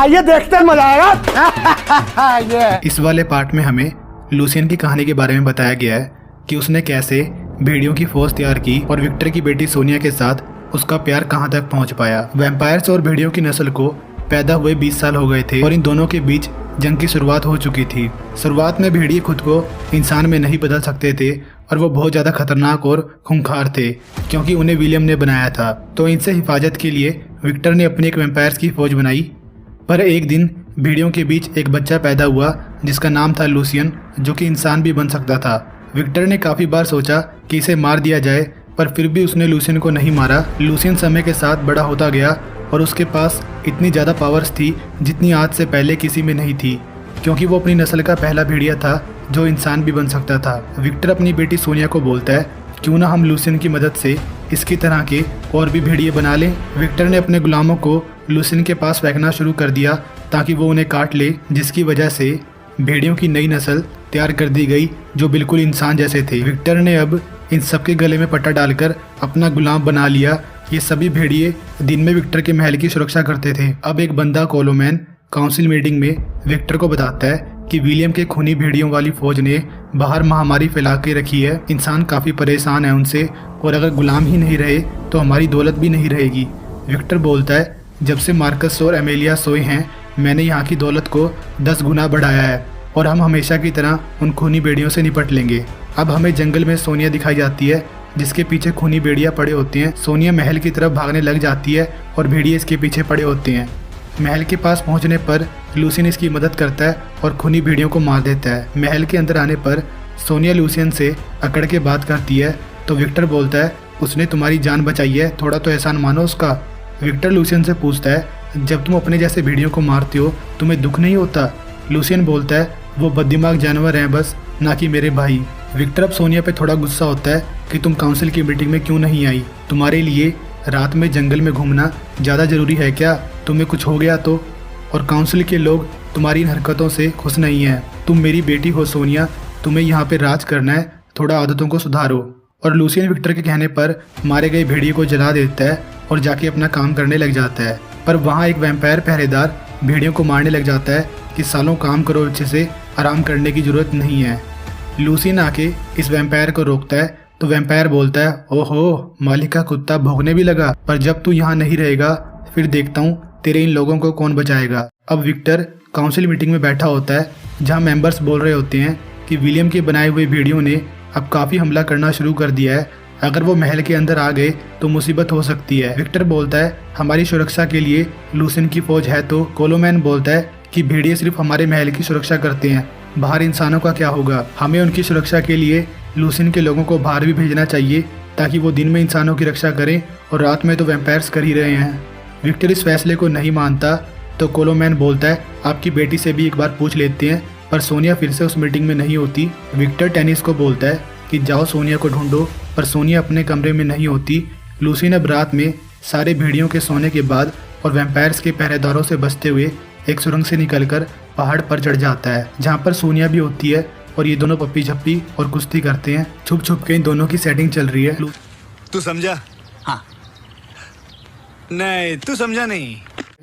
आइए देखते हैं, मजा आएगा। ये इस वाले पार्ट में हमें लूसियन की कहानी के बारे में बताया गया है कि उसने कैसे भेड़ियों की फौज तैयार की और विक्टर की बेटी सोनिया के साथ उसका प्यार कहां तक पहुंच पाया। वैम्पायर्स और भेड़ियों की नस्ल को पैदा हुए 20 साल हो गए थे और इन दोनों के बीच जंग की शुरुआत हो चुकी थी। शुरुआत में भेड़िए खुद को इंसान में नहीं बदल सकते थे और वो बहुत ज़्यादा खतरनाक और खूंखार थे क्योंकि उन्हें विलियम ने बनाया था। तो इनसे हिफाजत के लिए विक्टर ने अपनी एक वैम्पायर्स की फौज बनाई। पर एक दिन भेड़ियों के बीच एक बच्चा पैदा हुआ जिसका नाम था लूसियन, जो कि इंसान भी बन सकता था। विक्टर ने काफ़ी बार सोचा कि इसे मार दिया जाए, पर फिर भी उसने लूसियन को नहीं मारा। लूसियन समय के साथ बड़ा होता गया और उसके पास इतनी ज़्यादा पावर्स थी जितनी आज से पहले किसी में नहीं थी, क्योंकि वो अपनी नस्ल का पहला भेड़िया था जो इंसान भी बन सकता था। विक्टर अपनी बेटी सोनिया को बोलता है, क्यों ना हम लूसियन की मदद से इसकी तरह के और भी भेड़िए बना लें। विक्टर ने अपने गुलामों को लूसियन के पास फेंकना शुरू कर दिया ताकि वो उन्हें काट ले, जिसकी वजह से भेड़ियों की नई नस्ल तैयार कर दी गई जो बिल्कुल इंसान जैसे थे। विक्टर ने अब इन सबके गले में पट्टा डालकर अपना गुलाम बना लिया। ये सभी भेड़िए दिन में विक्टर के महल की सुरक्षा करते थे। अब एक बंदा कोलोमैन काउंसिल मीटिंग में विक्टर को बताता है कि विलियम के खूनी भेड़ियों वाली फौज ने बाहर महामारी फैला के रखी है। इंसान काफ़ी परेशान है उनसे, और अगर गुलाम ही नहीं रहे तो हमारी दौलत भी नहीं रहेगी। विक्टर बोलता है, जब से मार्कस और एमेलिया सोए हैं मैंने यहाँ की दौलत को 10 गुना बढ़ाया है और हम हमेशा की तरह उन खूनी भेड़ियों से निपट लेंगे। अब हमें जंगल में सोनिया दिखाई जाती है जिसके पीछे खूनी भेड़िया पड़े होते हैं। सोनिया महल की तरफ भागने लग जाती है और भेड़िए इसके पीछे पड़े होते हैं। महल के पास पहुंचने पर लूसियन इसकी मदद करता है और खूनी भेड़ियों को मार देता है। महल के अंदर आने पर सोनिया लूसियन से अकड़ के बात करती है तो विक्टर बोलता है, उसने तुम्हारी जान बचाई है, थोड़ा तो एहसान मानो उसका। विक्टर लूसियन से पूछता है, जब तुम अपने जैसे भेड़ियों को मारते हो तुम्हें दुख नहीं होता? लूसियन बोलता है, वो बददिमाग जानवर हैं बस, ना कि मेरे भाई। विक्टर अब सोनिया पे थोड़ा गुस्सा होता है कि तुम काउंसिल की मीटिंग में क्यों नहीं आई? तुम्हारे लिए रात में जंगल में घूमना ज़्यादा ज़रूरी है क्या? तुम्हें कुछ हो गया तो? और काउंसिल के लोग तुम्हारी इन हरकतों से खुश नहीं हैं। तुम मेरी बेटी हो सोनिया, तुम्हें यहाँ पे राज करना है, थोड़ा आदतों को सुधारो। और लूसियन विक्टर के कहने पर मारे गए भेड़िए को जला देता है और जाके अपना काम करने लग जाता है। पर वहाँ एक वैम्पायर पहरेदार भेड़ियों को मारने लग जाता है कि सालों काम करो अच्छे से, आराम करने की ज़रूरत नहीं है। लूसियन आके इस वैम्पायर को रोकता है तो वैम्पायर बोलता है, ओहो मालिक का कुत्ता भौंकने भी लगा, पर जब तू यहाँ नहीं रहेगा फिर देखता हूँ तेरे इन लोगों को कौन बचाएगा। अब विक्टर काउंसिल मीटिंग में बैठा होता है जहाँ मेंबर्स बोल रहे होते हैं कि विलियम के बनाए हुए भेड़ियों ने अब काफ़ी हमला करना शुरू कर दिया है, अगर वो महल के अंदर आ गए तो मुसीबत हो सकती है। विक्टर बोलता है, हमारी सुरक्षा के लिए लूसियन की फौज है तो? कोलोमैन बोलता है कि भेड़िए सिर्फ हमारे महल की सुरक्षा करते हैं, बाहर इंसानों का क्या होगा? हमें उनकी सुरक्षा के लिए लूसियन के लोगों को बाहर भी भेजना चाहिए ताकि वो दिन में इंसानों की रक्षा करें और रात में तो वैम्पायर्स कर ही रहे हैं। विक्टर इस फैसले को नहीं मानता तो कोलोमैन बोलता है, आपकी बेटी से भी एक बार पूछ लेते हैं, पर सोनिया फिर से उस मीटिंग में नहीं होती। विक्टर टेनिस को बोलता है कि जाओ सोनिया को ढूंढो, पर सोनिया अपने कमरे में नहीं होती। लूसियन अब रात में सारे भेड़ियों के सोने के बाद और वैम्पायर्स के पहरेदारों से बचते हुए एक सुरंग से निकलकर पहाड़ पर चढ़ जाता है जहाँ पर सोनिया भी होती है और ये दोनों पप्पी झप्पी और कुश्ती करते हैं। छुप छुप के इन दोनों की सेटिंग चल रही है। तू समझा? हाँ। नहीं तू समझा नहीं।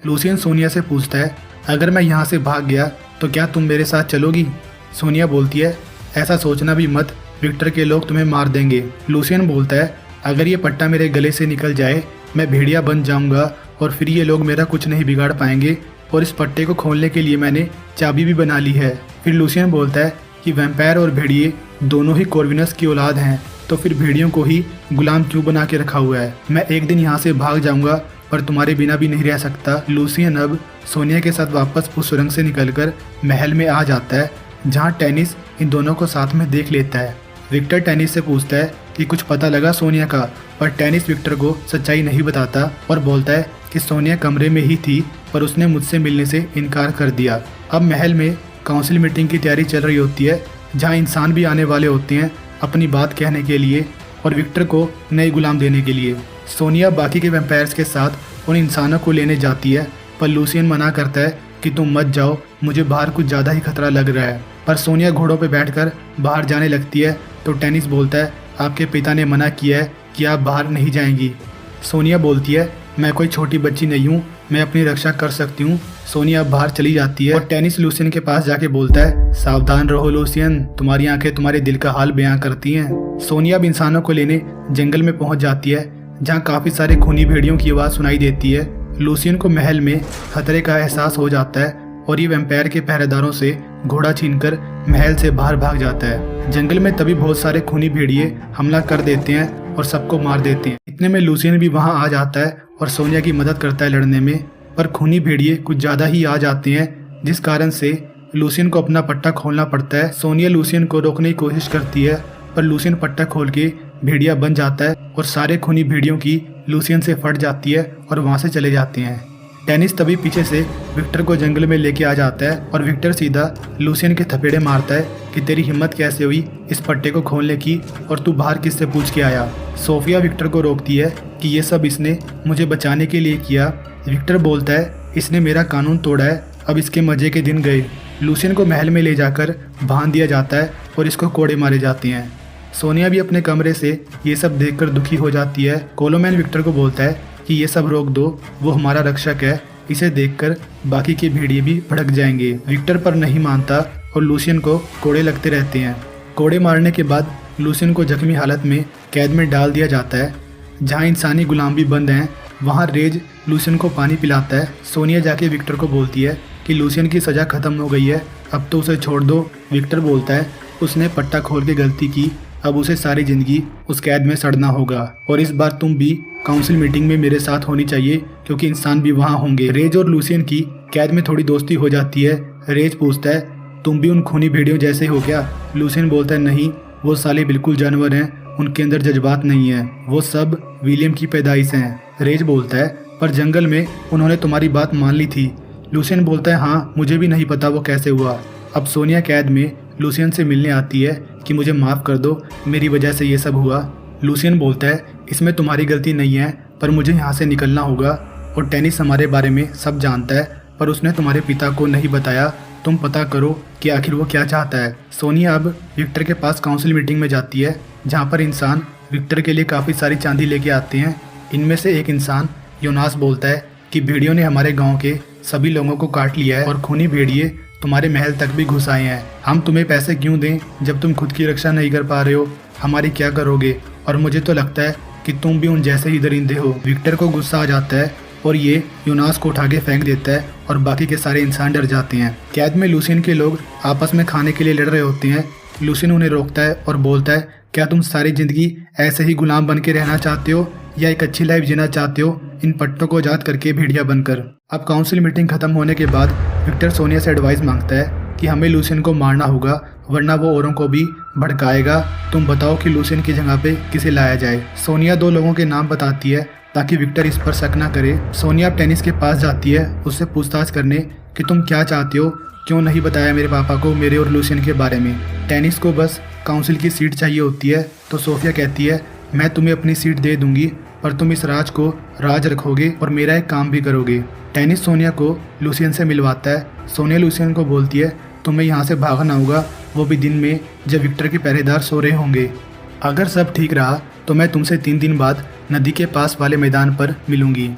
लूसियन सोनिया से पूछता है, अगर मैं यहाँ से भाग गया तो क्या तुम मेरे साथ चलोगी? सोनिया बोलती है, ऐसा सोचना भी मत, विक्टर के लोग तुम्हें मार देंगे। लूसियन बोलता है, अगर ये पट्टा मेरे गले से निकल जाए मैं भेड़िया बन जाऊंगा और फिर ये लोग मेरा कुछ नहीं बिगाड़ पाएंगे, और इस पट्टे को खोलने के लिए मैंने चाबी भी बना ली है। फिर लूसियन बोलता है कि वैम्पायर और भेड़िए दोनों ही कॉर्विनस की औलाद हैं, तो फिर भेड़ियों को ही गुलाम क्यों बना के रखा हुआ है? मैं एक दिन यहाँ से भाग जाऊंगा पर तुम्हारे बिना भी नहीं रह सकता। लूसियन अब सोनिया के साथ वापस उस सुरंग से निकलकर महल में आ जाता है जहाँ टेनिस इन दोनों को साथ में देख लेता है। विक्टर टेनिस से पूछता है कि कुछ पता लगा सोनिया का, पर टेनिस विक्टर को सच्चाई नहीं बताता और बोलता है कि सोनिया कमरे में ही थी पर उसने मुझसे मिलने से इनकार कर दिया। अब महल में काउंसिल मीटिंग की तैयारी चल रही होती है जहाँ इंसान भी आने वाले होते हैं अपनी बात कहने के लिए और विक्टर को नए गुलाम देने के लिए। सोनिया बाकी के वैम्पायर्स के साथ उन इंसानों को लेने जाती है पर लूसियन मना करता है कि तुम मत जाओ, मुझे बाहर कुछ ज़्यादा ही खतरा लग रहा है। पर सोनिया घोड़ों पर बैठकर बाहर जाने लगती है तो टेनिस बोलता है, आपके पिता ने मना किया है कि आप बाहर नहीं जाएंगी। सोनिया बोलती है, मैं कोई छोटी बच्ची नहीं हूँ, मैं अपनी रक्षा कर सकती हूँ। सोनिया बाहर चली जाती है और टेनिस लूसियन के पास जाके बोलता है, सावधान रहो लूसियन, तुम्हारी आंखें तुम्हारे दिल का हाल बयां करती हैं। सोनिया अब इंसानों को लेने जंगल में पहुंच जाती है, जहाँ काफी सारे खूनी भेड़ियों की आवाज सुनाई देती है। लूसियन को महल में खतरे का एहसास हो जाता है और ये वैम्पायर के पहरेदारों से घोड़ा छीनकर महल से बाहर भाग जाता है। जंगल में तभी बहुत सारे खूनी भेड़िए हमला कर देते हैं और सबको मार देते हैं। इतने में लूसियन भी वहां आ जाता है और सोनिया की मदद करता है लड़ने में, पर खूनी भेड़िए कुछ ज्यादा ही आ जाते हैं, जिस कारण से लूसियन को अपना पट्टा खोलना पड़ता है। सोनिया लूसियन को रोकने की कोशिश करती है, पर लूसियन पट्टा खोल के भेड़िया बन जाता है और सारे खूनी भेड़ियों की लूसियन से फट जाती है और वहां से चले जाते हैं। टेनिस तभी पीछे से विक्टर को जंगल में लेके आ जाता है और विक्टर सीधा लूसियन के थपेड़े मारता है कि तेरी हिम्मत कैसे हुई इस पट्टे को खोलने की और तू बाहर किससे पूछ के आया। सोफिया विक्टर को रोकती है कि ये सब इसने मुझे बचाने के लिए किया। विक्टर बोलता है, इसने मेरा कानून तोड़ा है, अब इसके मजे के दिन गए। लूसियन को महल में ले जाकर बांध दिया जाता है और इसको कोड़े मारे जाते हैं। सोनिया भी अपने कमरे से ये सब देखकर दुखी हो जाती है। कोलोमैन विक्टर को बोलता है कि ये सब रोक दो, वो हमारा रक्षक है, इसे देखकर बाकी के भेड़िए भी भड़क जाएंगे। विक्टर पर नहीं मानता और लूसियन को कोड़े लगते रहते हैं। कोड़े मारने के बाद लूसियन को जख्मी हालत में कैद में डाल दिया जाता है। जहाँ इंसानी गुलाम भी बंद हैं, वहाँ रेज लूसियन को पानी पिलाता है। सोनिया जाके विक्टर को बोलती है कि लूसियन की सज़ा ख़त्म हो गई है, अब तो उसे छोड़ दो। विक्टर बोलता है, उसने पट्टा खोल के गलती की, अब उसे सारी ज़िंदगी उस कैद में सड़ना होगा और इस बार तुम भी काउंसिल मीटिंग में मेरे साथ होनी चाहिए, क्योंकि इंसान भी वहाँ होंगे। रेज और लूसियन की कैद में थोड़ी दोस्ती हो जाती है। रेज पूछता है, तुम भी उन खूनी भेड़ियों जैसे हो क्या? लूसियन बोलता है, नहीं, वो साले बिल्कुल जानवर हैं, उनके अंदर जज्बात नहीं है, वो सब विलियम की पैदाइश हैं। रेज बोलता है, पर जंगल में उन्होंने तुम्हारी बात मान ली थी। लूसियन बोलता है, हाँ, मुझे भी नहीं पता वो कैसे हुआ। अब सोनिया कैद में लूसियन से मिलने आती है कि मुझे माफ़ कर दो, मेरी वजह से ये सब हुआ। लूसियन बोलता है, इसमें तुम्हारी गलती नहीं है, पर मुझे यहाँ से निकलना होगा। और टेनिस हमारे बारे में सब जानता है, पर उसने तुम्हारे पिता को नहीं बताया। तुम पता करो कि आखिर वो क्या चाहता है। सोनिया अब विक्टर के पास काउंसिल मीटिंग में जाती है, जहाँ पर इंसान विक्टर के लिए काफ़ी सारी चांदी लेके आते हैं। इनमें से एक इंसान योनास बोलता है कि भेड़ियों ने हमारे गाँव के सभी लोगों को काट लिया है और खूनी भेड़िए तुम्हारे महल तक भी घुस आए हैं। हम तुम्हें पैसे क्यों दें जब तुम खुद की रक्षा नहीं कर पा रहे हो? हमारी क्या करोगे? और मुझे तो लगता है कि तुम भी उन जैसे ही दरिंदे हो। विक्टर को गुस्सा आ जाता है और ये योनास को उठा के फेंक देता है और बाकी के सारे इंसान डर जाते हैं। कैद में लूसियन के लोग आपस में खाने के लिए लड़ रहे होते हैं। लूसियन उन्हें रोकता है और बोलता है, क्या तुम सारी जिंदगी ऐसे ही गुलाम बन के रहना चाहते हो या एक अच्छी लाइफ जीना चाहते हो इन पट्टों को आजाद करके भेड़िया बनकर? अब काउंसिल मीटिंग खत्म होने के बाद विक्टर सोनिया से एडवाइस मांगता है कि हमें लूसियन को मारना होगा, वरना वो औरों को भी भड़काएगा। तुम बताओ कि लूसियन की जगह पे किसे लाया जाए। सोनिया 2 लोगों के नाम बताती है ताकि विक्टर इस पर शक ना करे। सोनिया अब टेनिस के पास जाती है उससे पूछताछ करने कि तुम क्या चाहते हो, क्यों नहीं बताया मेरे पापा को मेरे और लूसियन के बारे में। टेनिस को बस काउंसिल की सीट चाहिए होती है, तो सोफिया कहती है, मैं तुम्हें अपनी सीट दे दूंगी, पर तुम इस राज को राज रखोगे और मेरा एक काम भी करोगे। टेनिस सोनिया को लूसियन से मिलवाता है। सोनिया लूसियन को बोलती है, तुम्हें यहाँ से भागना होगा, वो भी दिन में जब विक्टर के पहरेदार सो रहे होंगे। अगर सब ठीक रहा तो मैं तुमसे 3 दिन बाद नदी के पास वाले मैदान पर मिलूंगी।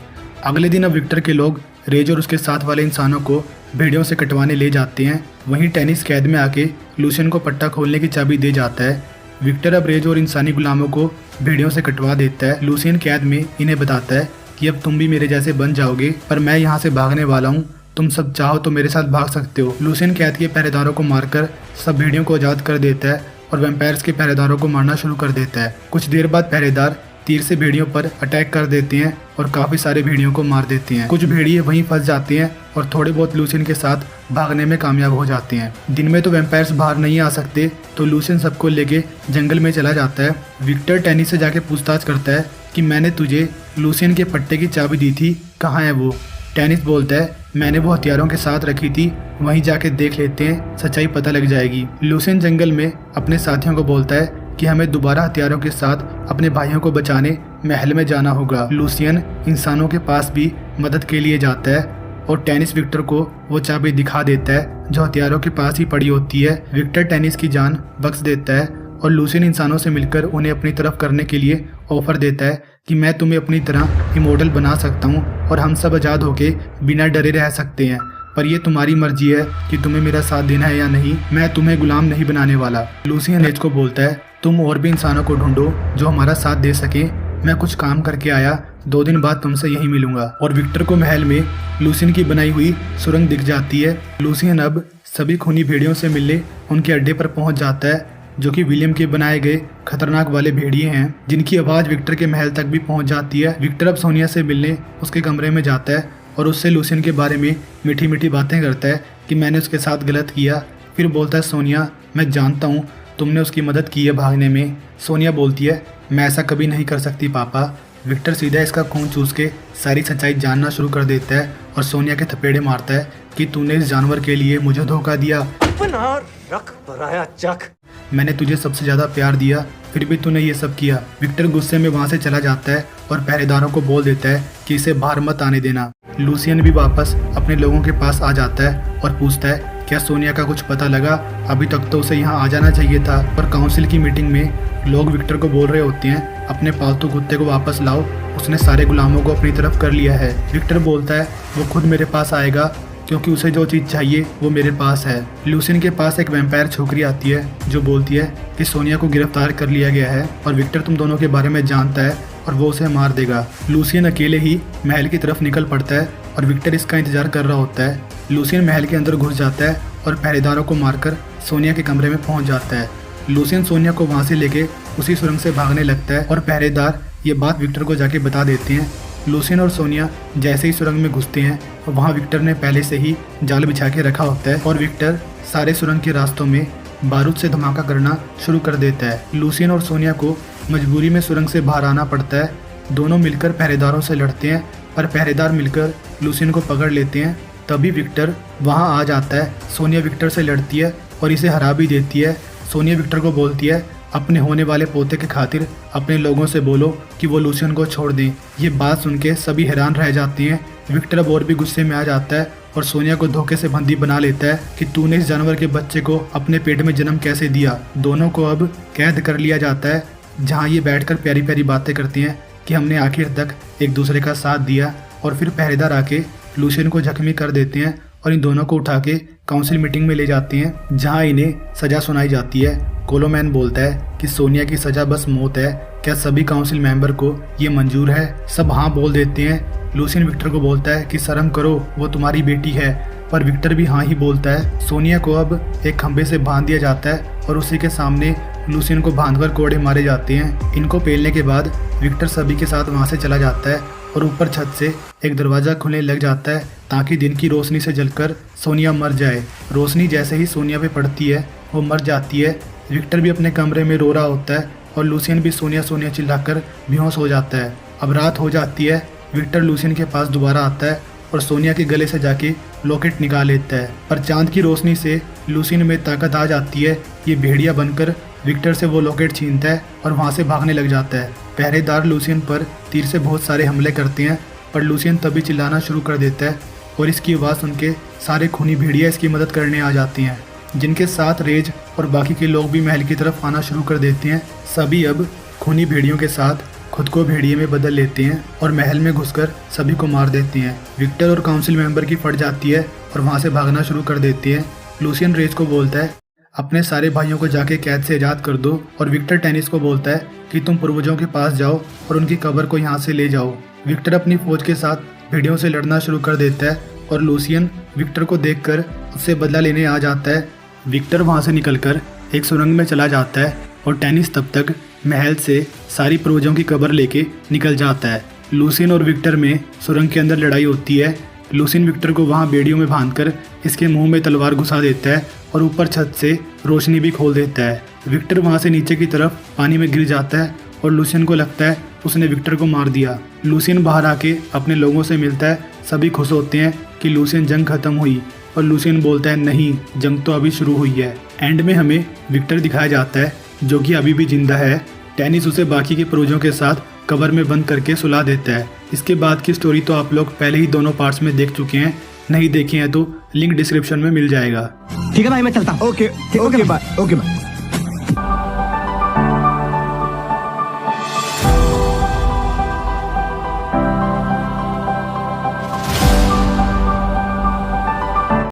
अगले दिन अब विक्टर के लोग रेज और उसके साथ वाले इंसानों को भेड़ियों से कटवाने ले जाते हैं। वहीं टेनिस कैद में आके लूसियन को पट्टा खोलने की चाबी दे जाता है। विक्टर अब रेज और इंसानी गुलामों को भेड़ियों से कटवा देता है। लूसियन कैद में इन्हें बताता है कि अब तुम भी मेरे जैसे बन जाओगे, पर मैं यहाँ से भागने वाला हूँ, तुम सब चाहो तो मेरे साथ भाग सकते हो। लूसियन कैद के पहरेदारों को मारकर सब भेड़ियों को आज़ाद कर देता है और वैम्पायर्स के पहरेदारों को मारना शुरू कर देता है। कुछ देर बाद पहरेदार तीर से भेड़ियों पर अटैक कर देते हैं और काफ़ी सारे भेड़ियों को मार देते हैं। कुछ भेड़िए वहीं फंस जाते हैं और थोड़े बहुत लूसियन के साथ भागने में कामयाब हो जाते हैं। दिन में तो वैम्पायर्स बाहर नहीं आ सकते, तो लूसियन सबको लेके जंगल में चला जाता है। विक्टर टेनिस से जाके पूछताछ करता है कि मैंने तुझे लूसियन के पट्टे की चाबी दी थी, कहाँ है वो? टेनिस बोलता है, मैंने वो हथियारों के साथ रखी थी, वहीं जाके देख लेते हैं, सच्चाई पता लग जाएगी। लूसियन जंगल में अपने साथियों को बोलता है कि हमें दोबारा हथियारों के साथ अपने भाइयों को बचाने महल में जाना होगा। लूसियन इंसानों के पास भी मदद के लिए जाता है और टेनिस विक्टर को वो चाबी दिखा देता है जो हथियारों के पास ही पड़ी होती है। विक्टर टेनिस की जान बख्श देता है और लूसियन इंसानों से मिलकर उन्हें अपनी तरफ करने के लिए ऑफर देता है कि मैं तुम्हें अपनी तरह इमोर्टल बना सकता हूँ और हम सब आज़ाद होके बिना डरे रह सकते हैं। पर ये तुम्हारी मर्जी है कि तुम्हें मेरा साथ देना है या नहीं। मैं तुम्हें गुलाम नहीं बनाने वाला। लूसियन रेज को बोलता है, तुम और भी इंसानों को ढूंढो जो हमारा साथ दे सके। मैं कुछ काम करके आया, 2 दिन बाद तुमसे यहीं मिलूंगा। और विक्टर को महल में लूसियन की बनाई हुई सुरंग दिख जाती है। लूसियन अब सभी खूनी भेड़ियों से मिलने उनके अड्डे पर पहुंच जाता है, जो कि विलियम के बनाए गए खतरनाक वाले भेड़िए हैं, जिनकी आवाज़ विक्टर के महल तक भी पहुंच जाती है। विक्टर अब सोनिया से मिलने उसके कमरे में जाता है और उससे लूसियन के बारे में मीठी मीठी बातें करता है कि मैंने उसके साथ गलत किया। फिर बोलता है, सोनिया मैं जानता हूँ तुमने उसकी मदद की है भागने में। सोनिया बोलती है, मैं ऐसा कभी नहीं कर सकती पापा। विक्टर सीधा इसका खून चूस के सारी सच्चाई जानना शुरू कर देता है और सोनिया के थपेड़े मारता है कि तूने इस जानवर के लिए मुझे धोखा दिया। अपना रख पराया चख। मैंने तुझे सबसे ज़्यादा प्यार दिया, फिर भी तूने ये सब किया। विक्टर गुस्से में वहाँ से चला जाता है और पहरेदारों को बोल देता है कि इसे बाहर मत आने देना। लूसियन भी वापस अपने लोगों के पास आ जाता है और पूछता है, क्या सोनिया का कुछ पता लगा? अभी तक तो उसे यहाँ आ जाना चाहिए था। पर काउंसिल की मीटिंग में लोग विक्टर को बोल रहे होते हैं, अपने पालतू कुत्ते को वापस लाओ, उसने सारे गुलामों को अपनी तरफ कर लिया है। विक्टर बोलता है, वो खुद मेरे पास आएगा क्योंकि उसे जो चीज़ चाहिए वो मेरे पास है। लूसियन के पास एक वैम्पायर छोकरी आती है जो बोलती है कि सोनिया को गिरफ्तार कर लिया गया है और विक्टर तुम दोनों के बारे में जानता है और वो उसे मार देगा। लूसियन अकेले ही महल की तरफ निकल पड़ता है और विक्टर इसका इंतजार कर रहा होता है। लूसियन महल के अंदर घुस जाता है और पहरेदारों को मारकर सोनिया के कमरे में पहुंच जाता है। लूसियन सोनिया को वहां से लेके उसी सुरंग से भागने लगता है और पहरेदार ये बात विक्टर को जाके बता देते हैं। लूसियन और सोनिया जैसे ही सुरंग में घुसते हैं वहाँ विक्टर ने पहले से ही जाल बिछा के रखा होता है और विक्टर सारे सुरंग के रास्तों में बारूद से धमाका करना शुरू कर देता है। लूसियन और सोनिया को मजबूरी में सुरंग से बाहर आना पड़ता है। दोनों मिलकर पहरेदारों से लड़ते हैं पर पहरेदार मिलकर लूसियन को पकड़ लेते हैं। तभी विक्टर वहाँ आ जाता है। सोनिया विक्टर से लड़ती है और इसे हरा भी देती है। सोनिया विक्टर को बोलती है, अपने होने वाले पोते के खातिर अपने लोगों से बोलो कि वो लूसियन को छोड़ दें। ये बात सुन के सभी हैरान रह जाती हैं। विक्टर अब और भी गुस्से में आ जाता है और सोनिया को धोखे से बंदी बना लेता है कि तूने इस जानवर के बच्चे को अपने पेट में जन्म कैसे दिया। दोनों को अब कैद कर लिया जाता है, जहाँ ये बैठकर प्यारी प्यारी बातें करती हैं कि हमने आखिर तक एक दूसरे का साथ दिया। और फिर पहरेदार आके लूसियन को जख्मी कर देते हैं और इन दोनों को उठा के काउंसिल मीटिंग में ले जाते हैं, जहाँ इन्हें सजा सुनाई जाती है। कोलोमैन बोलता है कि सोनिया की सजा बस मौत है, क्या सभी काउंसिल मेंबर को ये मंजूर है? सब हाँ बोल देते हैं। लूसियन विक्टर को बोलता है कि शर्म करो, वो तुम्हारी बेटी है, पर विक्टर भी हाँ ही बोलता है। सोनिया को अब एक खंभे से बांध दिया जाता है और उसी के सामने लूसियन को बांधकर कोड़े मारे जाते हैं। इनको पेलने के बाद विक्टर सभी के साथ वहाँ से चला जाता है और ऊपर छत से एक दरवाज़ा खुलने लग जाता है ताकि दिन की रोशनी से जलकर सोनिया मर जाए। रोशनी जैसे ही सोनिया पे पड़ती है वो मर जाती है। विक्टर भी अपने कमरे में रो रहा होता है और लूसियन भी सोनिया सोनिया चिल्लाकर बेहोश हो जाता है। अब रात हो जाती है। विक्टर लूसियन के पास दोबारा आता है और सोनिया के गले से जाके लॉकेट निकाल लेता है, पर चांद की रोशनी से लूसियन में ताकत आ जाती है। ये भेड़िया बनकर विक्टर से वो लॉकेट छीनता है और वहाँ से भागने लग जाता है। पहरेदार लूसियन पर तीर से बहुत सारे हमले करते हैं, पर लूसियन तभी चिल्लाना शुरू कर देता है और इसकी आवाज़ सुन के सारे खूनी भेड़िया इसकी मदद करने आ जाती हैं, जिनके साथ रेज और बाकी के लोग भी महल की तरफ आना शुरू कर देते हैं। सभी अब खूनी भेड़ियों के साथ खुद को भेड़िए में बदल लेते हैं और महल में घुसकर सभी को मार देते हैं। विक्टर और काउंसिल मेंबर की फट जाती है और वहाँ से भागना शुरू कर देते हैं। लूसियन रेज को बोलता है, अपने सारे भाइयों को जाके कैद से आज़ाद कर दो। और विक्टर टेनिस को बोलता है कि तुम पूर्वजों के पास जाओ और उनकी कब्र को यहाँ से ले जाओ। विक्टर अपनी फौज के साथ भेड़ियों से लड़ना शुरू कर देता है और लूसियन विक्टर को देखकर उससे बदला लेने आ जाता है। विक्टर वहाँ से निकलकर एक सुरंग में चला जाता है और टेनिस तब तक महल से सारी पूर्वजों की कब्र लेके निकल जाता है। लूसियन और विक्टर में सुरंग के अंदर लड़ाई होती है। लूसियन विक्टर को वहाँ बेड़ियों में बांधकर इसके मुंह में तलवार घुसा देता है और ऊपर छत से रोशनी भी खोल देता है। विक्टर वहाँ से नीचे की तरफ पानी में गिर जाता है और लूसियन को लगता है उसने विक्टर को मार दिया। लूसियन बाहर आके अपने लोगों से मिलता है। सभी खुश होते हैं कि लूसियन जंग खत्म हुई, और लूसियन बोलता है नहीं, जंग तो अभी शुरू हुई है। एंड में हमें विक्टर दिखाया जाता है जो कि अभी भी जिंदा है। टेनिस उसे बाकी के पूर्वजों के साथ कब्र में बंद करके सुला देता है। इसके बाद की स्टोरी तो आप लोग पहले ही दोनों पार्ट्स में देख चुके हैं, नहीं देखे हैं तो लिंक डिस्क्रिप्शन में मिल जाएगा। ठीक है भाई, मैं चलता हूँ। Okay bye.